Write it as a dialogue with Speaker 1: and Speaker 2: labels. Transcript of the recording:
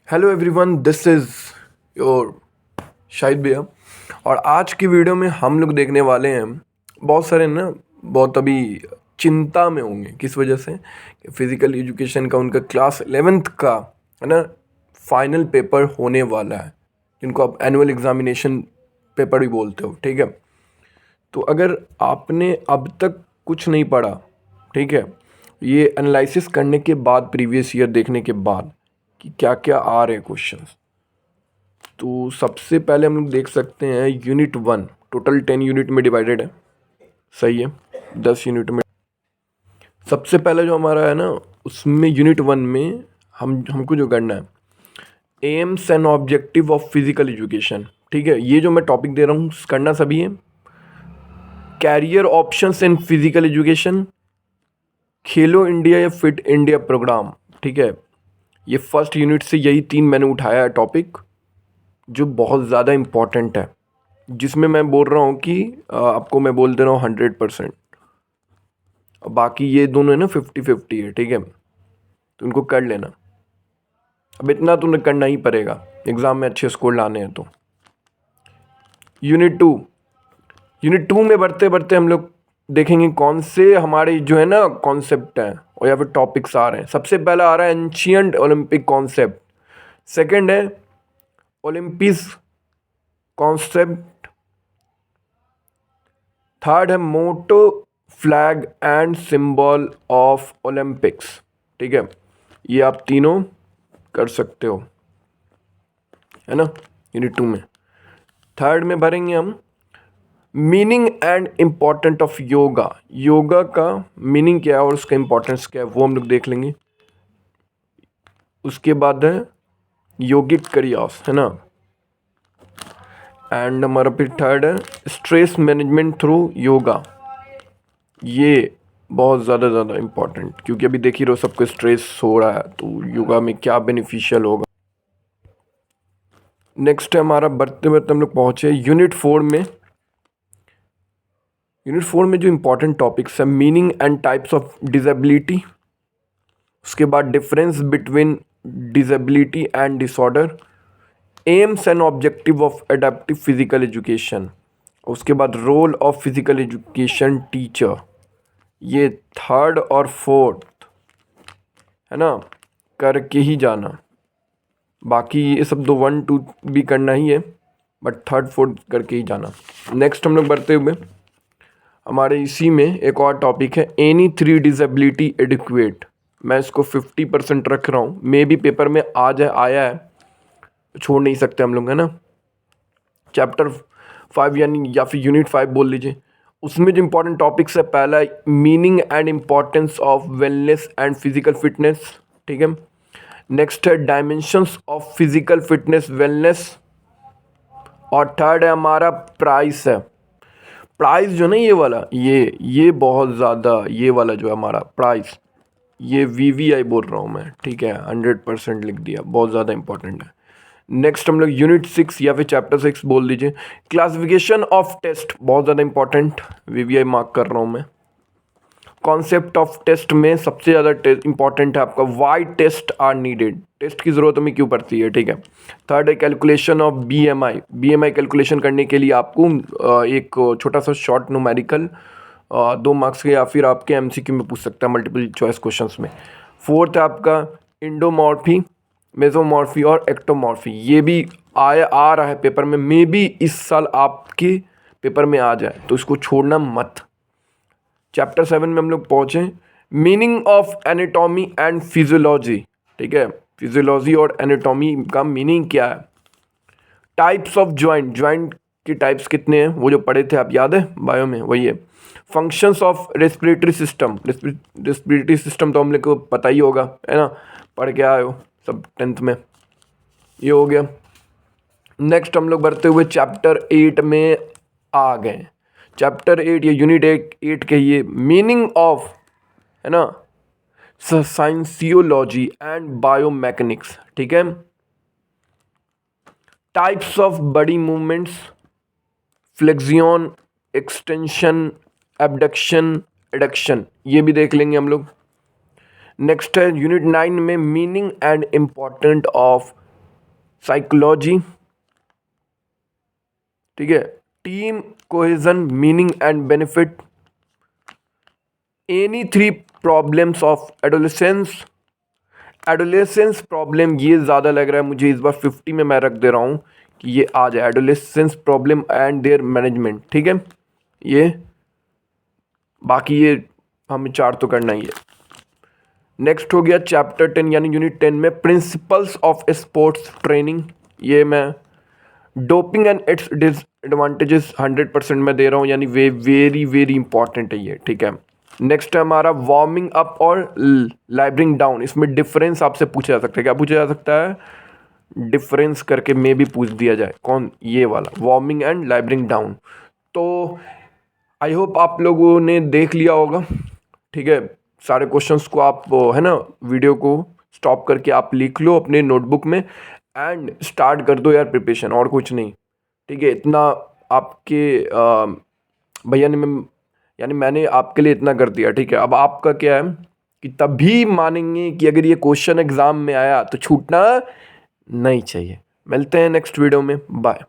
Speaker 1: Hello everyone, this is your Shahid भैया। और आज की वीडियो में हम लोग देखने वाले हैं बहुत सारे ना बहुत अभी चिंता में होंगे। किस वजह से? फिज़िकल एजुकेशन का उनका क्लास 11th का है ना फाइनल पेपर होने वाला है, जिनको आप एनुअल एग्जामिनेशन पेपर भी बोलते हो। ठीक है, तो अगर आपने अब तक कुछ नहीं पढ़ा, ठीक है, ये एनालिसिस करने के बाद, प्रीवियस ईयर देखने के बाद कि क्या क्या आ रहे हैं क्वेश्चंस, तो सबसे पहले हम लोग देख सकते हैं यूनिट 1 टोटल 10 यूनिट में डिवाइडेड है। सही है, 10 यूनिट में। सबसे पहले जो हमारा है ना, उसमें यूनिट 1 में हमको जो करना है, AIIMS and objective of physical education. ठीक है, ये जो मैं टॉपिक दे रहा हूँ करना सभी है। Career options in physical education, Khelo India या फिट इंडिया प्रोग्राम। ठीक है, ये फर्स्ट यूनिट से यही 3 मैंने उठाया है टॉपिक, जो बहुत ज़्यादा इम्पॉर्टेंट है, जिसमें मैं बोल रहा हूँ कि आपको मैं बोल दे रहा हूँ 100%। बाकी ये दोनों है ना 50-50 है। ठीक है, तो इनको कर लेना। अब इतना तुम्हें करना ही पड़ेगा एग्ज़ाम में अच्छे स्कोर लाने हैं तो। यूनिट 2 में बढ़ते बढ़ते हम लोग देखेंगे कौन से हमारे जो है ना कॉन्सेप्ट हैं और या फिर टॉपिक्स आ रहे हैं। सबसे पहला आ रहा है एंशियंट ओलंपिक कॉन्सेप्ट, सेकंड है ओलंपिस कॉन्सेप्ट, थर्ड है motto flag and symbol of Olympics. ठीक है, ये आप तीनों कर सकते हो, है ना, यूनिट 2 में। थर्ड में भरेंगे हम meaning and important of yoga. Yoga का मीनिंग क्या है और उसका इम्पोर्टेंस क्या है, वो हम लोग देख लेंगे। उसके बाद है योगिक क्रियास, है ना। एंड हमारा फिर थर्ड है स्ट्रेस मैनेजमेंट थ्रू योगा। ये बहुत ज़्यादा इम्पोर्टेंट, क्योंकि अभी देख ही रहो सबको स्ट्रेस हो रहा है, तो योगा में क्या बेनिफिशियल होगा। नेक्स्ट है हमारा बढ़ते बढ़ते हम लोग पहुँचे यूनिट 4 में। यूनिट 4 में जो इम्पोर्टेंट टॉपिक्स है meaning and types of disability, उसके बाद difference between disability and disorder, aims and objective of adaptive physical education, उसके बाद role of physical education teacher. ये थर्ड और फोर्थ है ना, करके ही जाना। बाकी ये सब 1-2 भी करना ही है, बट थर्ड फोर्थ करके ही जाना। नेक्स्ट हम लोग बढ़ते हुए हमारे इसी में एक और टॉपिक है एनी 3 डिसेबिलिटी एडिक्वेट। मैं इसको 50% रख रहा हूँ, मे भी पेपर में आ जाए, आया है, छोड़ नहीं सकते हम लोग, है ना। चैप्टर 5 यानी या फिर यूनिट 5 बोल लीजिए। उसमें जो इम्पोर्टेंट टॉपिक्स है, पहला meaning and importance of wellness and physical fitness. ठीक है, नेक्स्ट है dimensions of physical fitness wellness, और थर्ड है हमारा प्राइस है। प्राइस जो ना, ये वाला, ये बहुत ज़्यादा, ये वाला जो है हमारा प्राइस, ये VVI बोल रहा हूँ मैं। ठीक है, 100% लिख दिया, बहुत ज़्यादा इंपॉर्टेंट है। नेक्स्ट हम लोग यूनिट 6 या फिर चैप्टर 6 बोल दीजिए, क्लासिफिकेशन ऑफ टेस्ट, बहुत ज़्यादा इंपॉर्टेंट, VVI मार्क कर रहा हूँ मैं। कॉन्सेप्ट ऑफ टेस्ट में सबसे ज़्यादा इंपॉर्टेंट है आपका why test are needed, test की ज़रूरत हमें क्यों पड़ती है। ठीक है, थर्ड है कैलकुलेशन ऑफ BMI कैलकुलेशन करने के लिए आपको एक छोटा सा शॉर्ट न्यूमेरिकल 2 मार्क्स के या फिर आपके MCQ में पूछ सकता है, मल्टीपल चॉइस क्वेश्चंस में। फोर्थ है आपका इंडोमॉर्फी, मेसोमॉर्फी और एक्टोमॉर्फी। ये भी आ रहा है पेपर में, मे बी इस साल आपके पेपर में आ जाए, तो इसको छोड़ना मत। चैप्टर 7 में हम लोग पहुँचे meaning of anatomy and physiology. ठीक है, फिजियोलॉजी और एनाटॉमी का मीनिंग क्या है। टाइप्स ऑफ ज्वाइंट के टाइप्स कितने हैं, वो जो पढ़े थे आप, याद है बायो में, वही है। Functions of respiratory system, respiratory system तो हम लोग को पता ही होगा, है ना, पढ़ के आए हो सब 10th में, ये हो गया। नेक्स्ट हम लोग बढ़ते हुए चैप्टर 8 में आ गए। चैप्टर 8 या यूनिट 8 कहिए, मीनिंग ऑफ, है ना, साइंसियोलॉजी एंड बायोमैकेनिक्स। ठीक है, types of body movements, flexion, extension, abduction, adduction, ये भी देख लेंगे हम लोग। नेक्स्ट है यूनिट 9 में meaning and important of psychology, ठीक है, team cohesion, meaning and benefit, any three problems of adolescence. Adolescence problem ये ज़्यादा लग रहा है मुझे, इस बार 50 में मैं रख दे रहा हूँ कि ये आ जाए, adolescence problem and there management, ठीक है। ये बाकी ये हमें 4 तो करना ही है। नेक्स्ट हो गया चैप्टर 10 यानी यूनिट 10 में प्रिंसिपल्स ऑफ स्पोर्ट्स ट्रेनिंग। ये मैं डोपिंग एंड इट्स डिसएडवांटेजेस 100% में दे रहा हूँ, यानी वेरी वेरी इंपॉर्टेंट है ये, ठीक है। नेक्स्ट है हमारा वार्मिंग अप और लाइब्रिंग डाउन। इसमें डिफरेंस आपसे पूछा जा सकता है, क्या पूछा जा सकता है, डिफरेंस करके मे भी पूछ दिया जाए, कौन, ये वाला वार्मिंग एंड लाइब्रिंग डाउन। तो आई होप आप लोगों ने देख लिया होगा, ठीक है। सारे क्वेश्चंस को आप है ना, वीडियो को स्टॉप करके आप लिख लो अपने नोटबुक में एंड स्टार्ट कर दो यार प्रिपरेशन, और कुछ नहीं, ठीक है। इतना आपके भैया ने यानी मैंने आपके लिए इतना कर दिया, ठीक है। अब आपका क्या है कि तभी मानेंगे कि अगर ये क्वेश्चन एग्जाम में आया तो छूटना नहीं चाहिए। मिलते हैं नेक्स्ट वीडियो में, बाय।